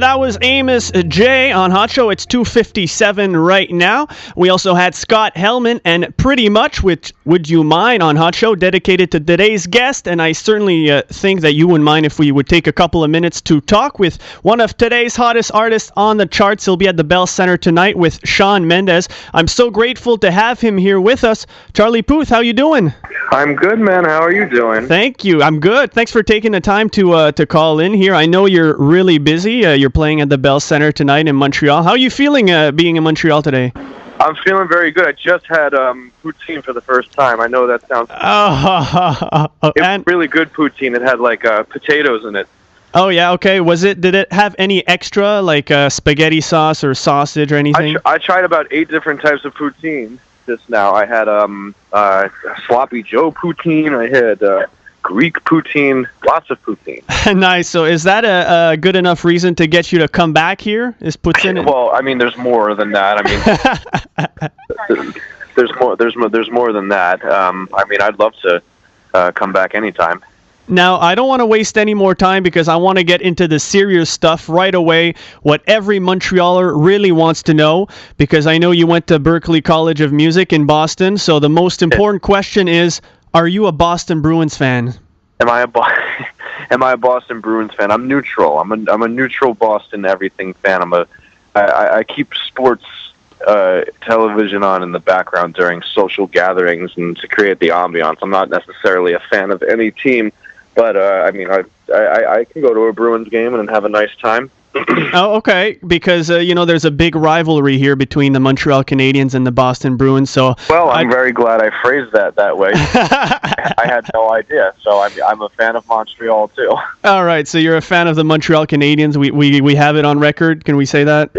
that was Amos J on Hot Chaud. It's 2:57 right now. We also had Scott Hellman and Pretty Much with Would You Mind on Hot Chaud, dedicated to today's guest. And I certainly think that you wouldn't mind if we would take a couple of minutes to talk with one of today's hottest artists on the charts. He'll be at the Bell Center tonight with Shawn Mendes. I'm so grateful to have him here with us. Charlie Puth, how you doing? I'm good, man. How are you doing? Thank you. I'm good. Thanks for taking the time to call in here. I know you're really busy. You're playing at the Bell Center tonight in Montreal. How are you feeling being in Montreal today? I'm feeling very good. I just had poutine for the first time. I know that sounds... It was really good poutine. It had potatoes in it. Oh, yeah, okay. Did it have any extra, like spaghetti sauce or sausage or anything? I tried about 8 different types of poutine just now. I had sloppy Joe poutine. I had Greek poutine. Lots of poutine. Nice. So is that a good enough reason to get you to come back here? Is poutine? Well, I mean, there's more than that. I mean, there's more than that. I mean, I'd love to come back anytime. Now, I don't want to waste any more time because I want to get into the serious stuff right away, what every Montrealer really wants to know, because I know you went to Berklee College of Music in Boston, so the most important question is, are you a Boston Bruins fan? Am I a Boston Bruins fan? I'm neutral. I'm a neutral Boston everything fan. I keep sports television on in the background during social gatherings and to create the ambiance. I'm not necessarily a fan of any team. But, I mean, I can go to a Bruins game and have a nice time. Oh, okay. Because, there's a big rivalry here between the Montreal Canadiens and the Boston Bruins. So, well, I'm very glad I phrased that way. I had no idea. So I'm a fan of Montreal, too. All right. So you're a fan of the Montreal Canadiens. We have it on record. Can we say that?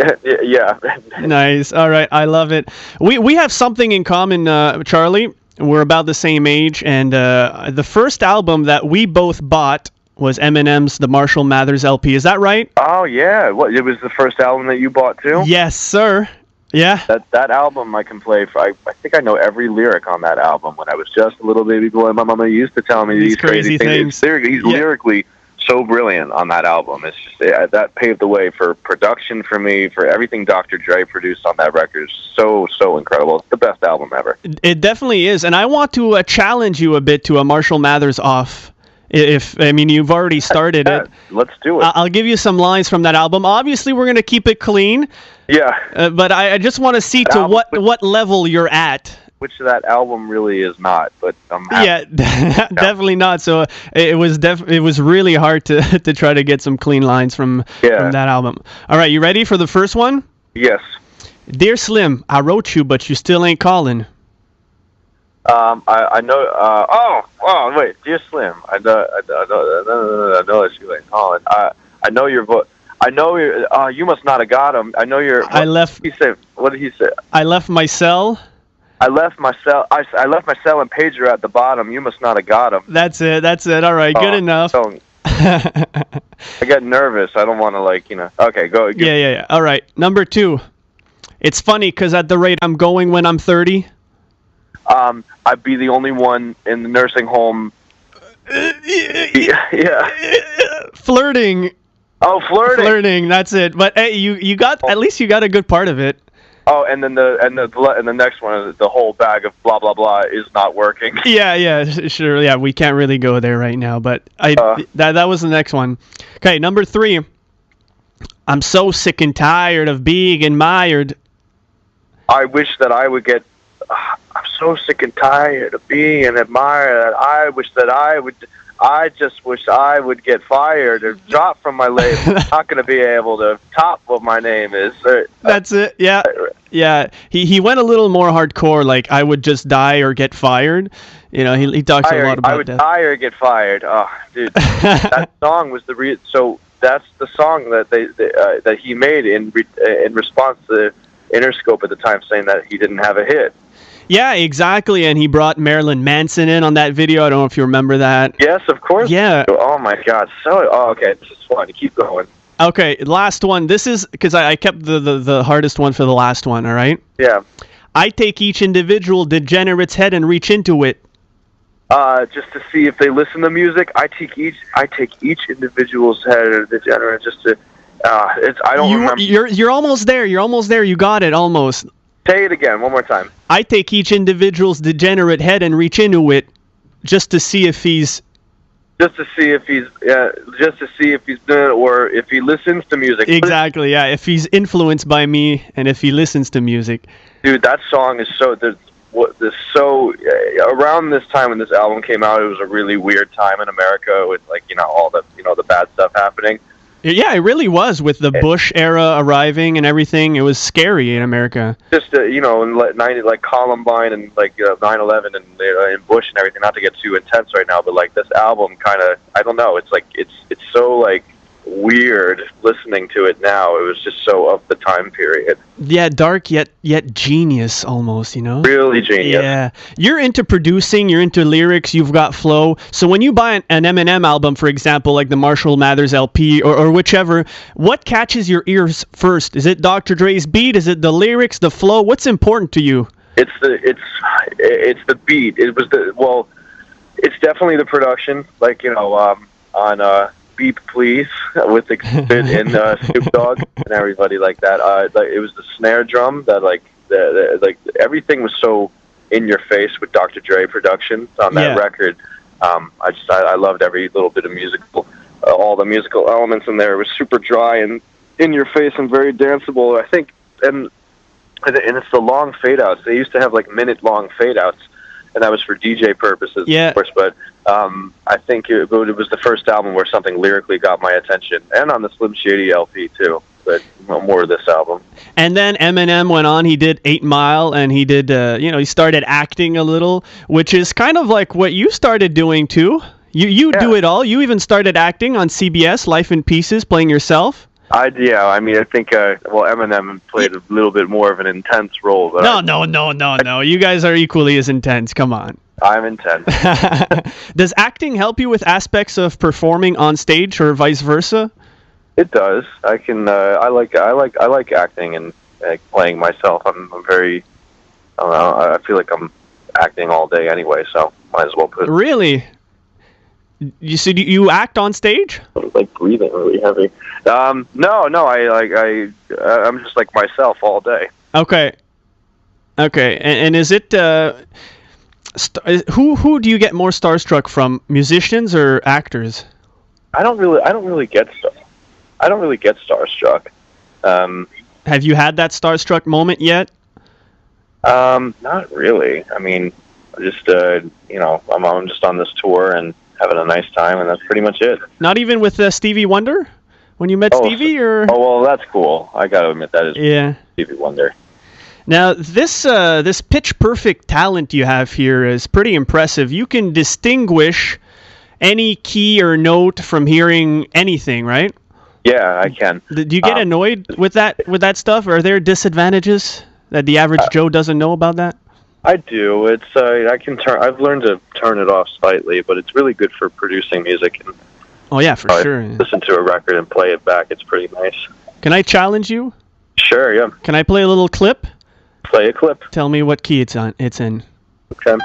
Yeah. Nice. All right. I love it. We have something in common, Charlie. We're about the same age, and the first album that we both bought was Eminem's The Marshall Mathers LP. Is that right? Oh, yeah. What, it was the first album that you bought, too? Yes, sir. Yeah. That album I can play for... I think I know every lyric on that album. When I was just a little baby boy, my mama used to tell me these crazy things. He's lyrically so brilliant on that album. It's just, that paved the way for production for me, for everything Dr. Dre produced on that record. So incredible. It's the best album ever. It definitely is. And I want to challenge you a bit to a Marshall Mathers off. You've already started it. Let's do it. I'll give you some lines from that album. Obviously, we're going to keep it clean. Yeah. But I just want to see to what level you're at. Which that album really is not, but definitely not. So it was really hard to try to get some clean lines from that album. All right, you ready for the first one? Yes. Dear Slim, I wrote you, but you still ain't calling. I know. Wait, Dear Slim, I know that you ain't calling. I know your voice. I know you're. You must not have got him. I know you're. He said. What did he say? I left my cell. I left my cell. I left my cell and pager at the bottom. You must not have got him. That's it. All right, good enough. I get nervous. I don't want to Okay, go. Yeah. All right, number 2. It's funny because at the rate I'm going when I'm 30, I'd be the only one in the nursing home. Yeah. Flirting. Oh, flirting. That's it. But hey, you got at least you got a good part of it. Oh, and then the next one is the whole bag of blah blah blah is not working. Yeah, sure. Yeah, we can't really go there right now, but that was the next one. Okay, number 3. I'm so sick and tired of being admired. I wish that I would get. I'm so sick and tired of being admired. I just wish I would get fired or drop from my label. I'm not going to be able to top what my name is. That's it. Yeah. He went a little more hardcore. Like I would just die or get fired. He talks a lot about that. I would die or get fired. Oh, dude, that song was so that's the song that that he made in response to Interscope at the time, saying that he didn't have a hit. Yeah, exactly, and he brought Marilyn Manson in on that video. I don't know if you remember that. Yes, of course. Yeah. Oh, my God. Okay, this is fun. Keep going. Okay, last one. This is, because I kept the hardest one for the last one, all right? Yeah. I take each individual degenerate's head and reach into it. Just to see if they listen to music. I take each individual's head or degenerate just to I don't remember. You're almost there. You're almost there. You got it almost. Say it again, one more time. I take each individual's degenerate head and reach into it just to see if he's doing it, or if he listens to music. Exactly, yeah. If he's influenced by me and if he listens to music. Dude, that song is around this time when this album came out, it was a really weird time in America with all the the bad stuff happening. Yeah, it really was, with the Bush era arriving and everything. It was scary in America. Just in Columbine and 9/11 and Bush and everything. Not to get too intense right now, but this album kind of, I don't know. It's it's so weird listening to it now. It was just so of the time period. Yeah, dark yet genius almost, Really genius. Yeah. You're into producing, you're into lyrics, you've got flow. So when you buy an Eminem album, for example, like the Marshall Mathers LP or whichever, what catches your ears first? Is it Dr. Dre's beat? Is it the lyrics, the flow? What's important to you? It's the beat. It's definitely the production, on Beep Please with Excerpt and Snoop Dogg and everybody like that. It was the snare drum that everything was so in your face with Dr. Dre production on that record. I loved every little bit of musical, all the musical elements in there. It was super dry and in your face and very danceable. I think, and it's the long fade outs. They used to have minute long fade outs, and that was for DJ purposes, of course, but I think it was the first album where something lyrically got my attention, and on the Slim Shady LP too, but more of this album. And then Eminem went on, he did 8 Mile, and he did, he started acting a little, which is kind of like what you started doing too. You do it all. You even started acting on CBS, Life in Pieces, playing yourself. I think Eminem played a little bit more of an intense role. But No. You guys are equally as intense. Come on. I'm intense. Does acting help you with aspects of performing on stage, or vice versa? It does. I can. I like acting and playing myself. I'm very. I don't know. I feel like I'm acting all day anyway, so might as well put. Really? You act on stage? I'm breathing really heavy. No. I'm just like myself all day. Okay. And is it who do you get more starstruck from, musicians or actors? I don't really get starstruck. Have you had that starstruck moment yet? Not really. I mean, just I'm just on this tour and having a nice time, and that's pretty much it. Not even with Stevie Wonder? When you met Stevie, or? Oh, well, that's cool. I gotta admit, that is Stevie Wonder. Now, this pitch-perfect talent you have here is pretty impressive. You can distinguish any key or note from hearing anything, right? Yeah, I can. Do you get annoyed with that stuff? Are there disadvantages that the average Joe doesn't know about that? I do. It's I've learned to turn it off slightly, but it's really good for producing music. And, oh yeah, for sure. Listen to a record and play it back. It's pretty nice. Can I challenge you? Sure, yeah. Can I play a little clip? Play a clip. Tell me what key it's in. Okay.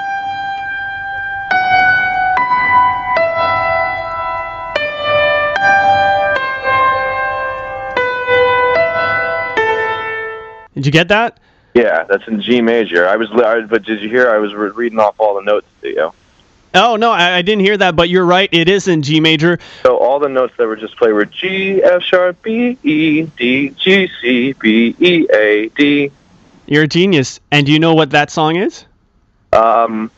Did you get that? Yeah, that's in G major. But did you hear? I was reading off all the notes to you. Oh no, I didn't hear that. But you're right. It is in G major. So all the notes that were just played were G, F sharp, B, E, D, G, C, B, E, A, D. You're a genius. And do you know what that song is? It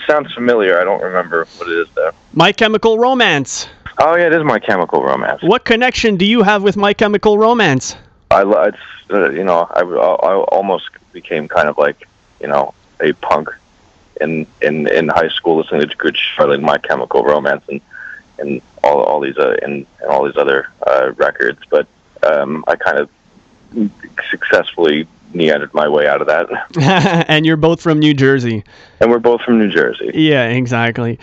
sounds familiar. I don't remember what it is though. My Chemical Romance. Oh yeah, it is My Chemical Romance. What connection do you have with My Chemical Romance? I almost became kind of like, a punk in high school, listening to Good Charlotte, My Chemical Romance, and all these other records. But I kind of successfully meandered my way out of that. And you're both from New Jersey. And we're both from New Jersey. Yeah, exactly.